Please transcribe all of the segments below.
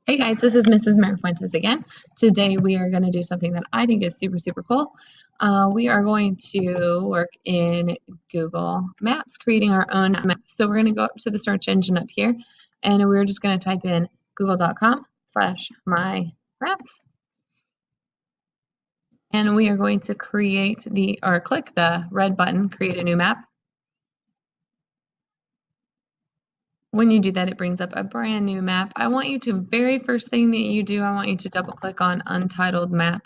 Hey guys, this is Mrs. Merafuentes again. Today we are going to do something that I think is super cool. We are going to work in Google Maps, creating our own map. So we're going to go up to the search engine up here, and we're just going to type in google.com/mymaps. And we are going to click the red button, create a new map. When you do that, it brings up a brand new map. I want you to, very first thing that you do, I want you to double click on Untitled Map.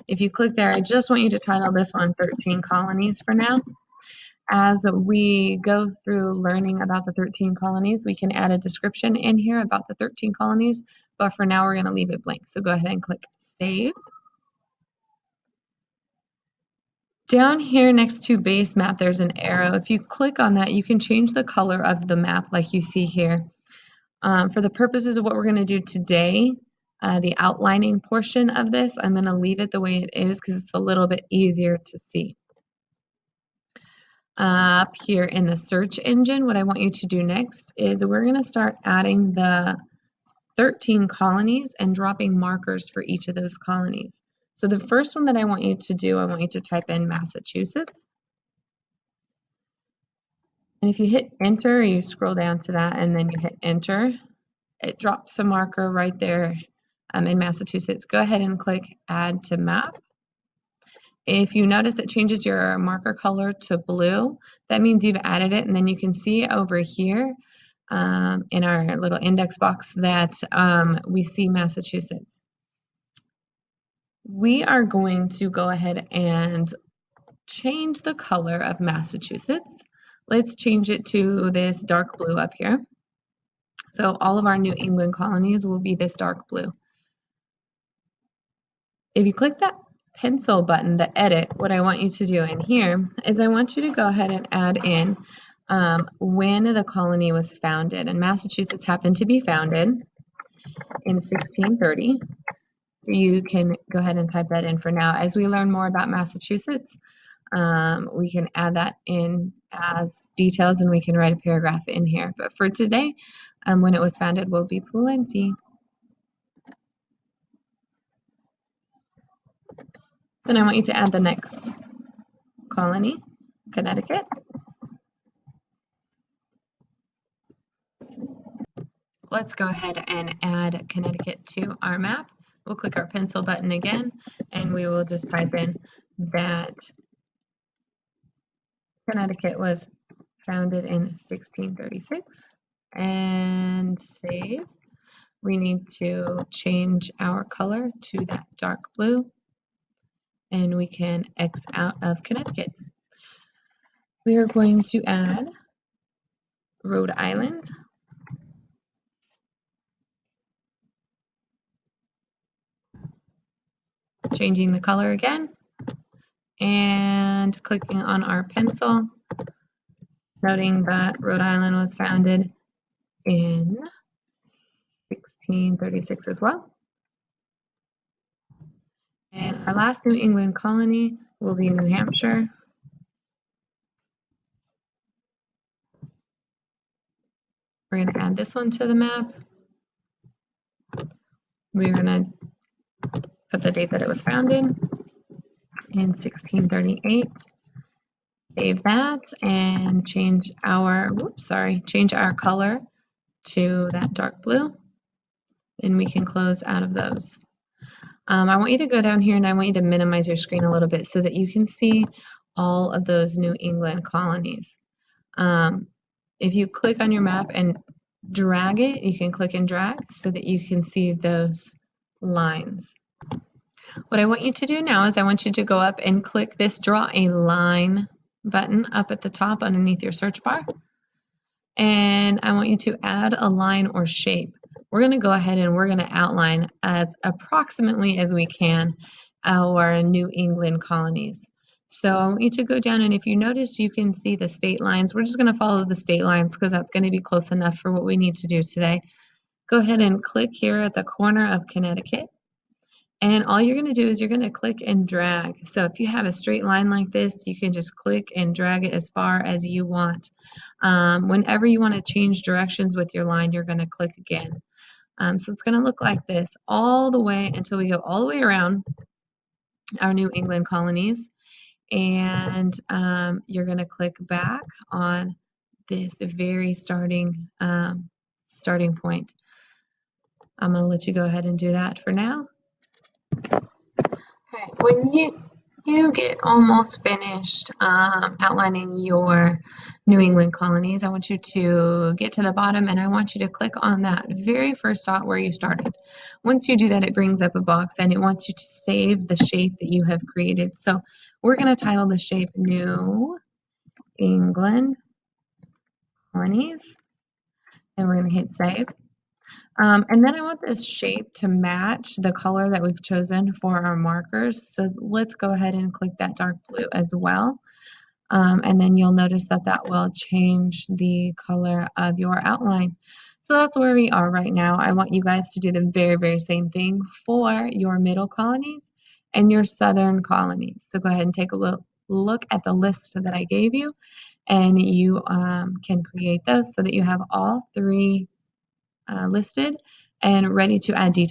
If you click there, I just want you to title this one 13 Colonies for now. As we go through learning about the 13 colonies, we can add a description in here about the 13 colonies, but for now we're going to leave it blank. So go ahead and click Save. Down here next to base map, there's an arrow. If you click on that, you can change the color of the map like you see here. For the purposes of what we're going to do today, the outlining portion of this, I'm going to leave it the way it is because it's a little bit easier to see. Up here in the search engine, what I want you to do next is we're going to start adding the 13 colonies and dropping markers for each of those colonies. So the first one that I want you to do, I want you to type in Massachusetts. And if you hit enter, you scroll down to that and then you hit enter, it drops a marker right there in Massachusetts. Go ahead and click add to map. If you notice it changes your marker color to blue, that means you've added it, and then you can see over here in our little index box that we see Massachusetts. We are going to go ahead and change the color of Massachusetts. Let's change it to this dark blue up here. So all of our New England colonies will be this dark blue. If you click that pencil button, the edit, what I want you to do in here is I want you to go ahead and add in when the colony was founded. And Massachusetts happened to be founded in 1630. So you can go ahead and type that in for now. As we learn more about Massachusetts, we can add that in as details and we can write a paragraph in here. But for today, when it was founded will be plenty. Then I want you to add the next colony, Connecticut. Let's go ahead and add Connecticut to our map. We'll click our pencil button again, and we will just type in that Connecticut was founded in 1636 and save. We need to change our color to that dark blue, and we can X out of Connecticut. We are going to add Rhode Island. Changing the color again and clicking on our pencil, noting that Rhode Island was founded in 1636 as well. And our last New England colony will be New Hampshire. We're going to add this one to the map. We're going to put the date that it was founded in 1638. Save that and change our color to that dark blue. Then we can close out of those. I want you to go down here and I want you to minimize your screen a little bit so that you can see all of those New England colonies. If you click on your map and drag it, you can click and drag so that you can see those lines. What I want you to do now is I want you to go up and click this Draw a Line button up at the top underneath your search bar. And I want you to add a line or shape. We're going to go ahead and we're going to outline as approximately as we can our New England colonies. So I want you to go down, and if you notice, you can see the state lines. We're just going to follow the state lines because that's going to be close enough for what we need to do today. Go ahead and click here at the corner of Connecticut. And all you're going to do is you're going to click and drag. So if you have a straight line like this, you can just click and drag it as far as you want. Whenever you want to change directions with your line, you're going to click again. So it's going to look like this all the way until we go all the way around our New England colonies. And you're going to click back on this very starting point. I'm going to let you go ahead and do that for now. Okay, when you get almost finished outlining your New England colonies, I want you to get to the bottom and I want you to click on that very first dot where you started. Once you do that, it brings up a box and it wants you to save the shape that you have created. So we're going to title the shape New England colonies and we're going to hit save. And then I want this shape to match the color that we've chosen for our markers. So let's go ahead and click that dark blue as well. And then you'll notice that that will change the color of your outline. So that's where we are right now. I want you guys to do the very, very same thing for your middle colonies and your southern colonies. So go ahead and take a look at the list that I gave you, and you can create those so that you have all three listed and ready to add details.